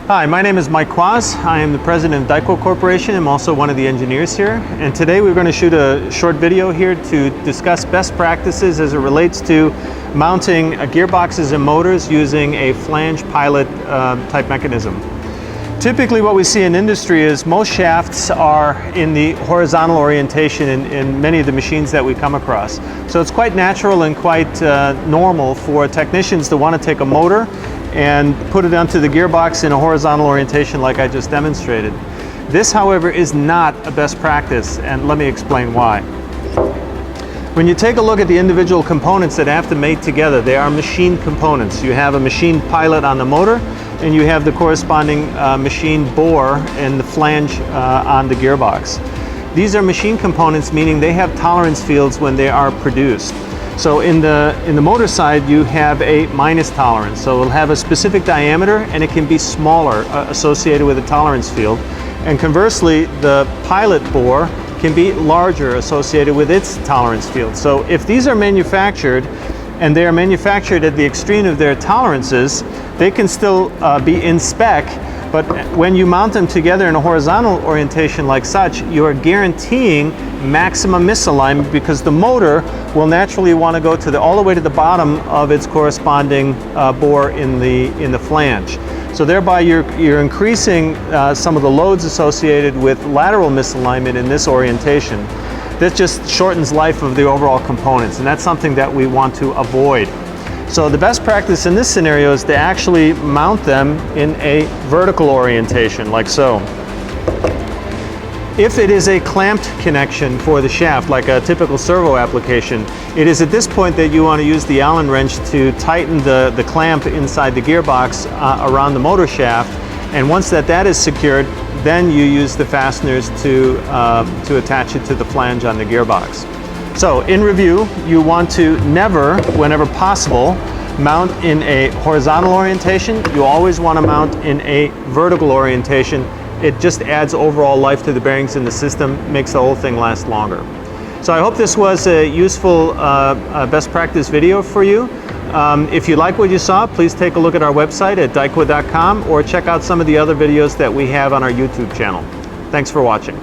Hi, my name is Mike Quaz. I am the president of DieQua Corporation. I'm also one of the engineers here. And today we're going to shoot a short video here to discuss best practices as it relates to mounting gearboxes and motors using a flange pilot type mechanism. Typically what we see in industry is most shafts are in the horizontal orientation in many of the machines that we come across. So it's quite natural and quite normal for technicians to want to take a motor and put it onto the gearbox in a horizontal orientation like I just demonstrated. This, however, is not a best practice, and let me explain why. When you take a look at the individual components that have to mate together, they are machine components. You have a machine pilot on the motor, and you have the corresponding machine bore and the flange on the gearbox. These are machine components, meaning they have tolerance fields when they are produced. So in the motor side, you have a minus tolerance. So it'll have a specific diameter and it can be smaller associated with a tolerance field. And conversely, the pilot bore can be larger associated with its tolerance field. So if these are manufactured and they are manufactured at the extreme of their tolerances, they can still be in spec, but when you mount them together in a horizontal orientation like such, you are guaranteeing maximum misalignment because the motor will naturally want to go to all the way to the bottom of its corresponding bore in the flange. So thereby you're increasing some of the loads associated with lateral misalignment in this orientation. This just shortens life of the overall components, and that's something that we want to avoid. So the best practice in this scenario is to actually mount them in a vertical orientation, like so. If it is a clamped connection for the shaft, like a typical servo application, it is at this point that you want to use the Allen wrench to tighten the clamp inside the gearbox around the motor shaft. And once that is secured, then you use the fasteners to attach it to the flange on the gearbox. So in review, you want to never, whenever possible, mount in a horizontal orientation. You always want to mount in a vertical orientation. It just adds overall life to the bearings in the system, makes the whole thing last longer. So I hope this was a useful best practice video for you. If you like what you saw, please take a look at our website at DieQua.com or check out some of the other videos that we have on our YouTube channel. Thanks for watching.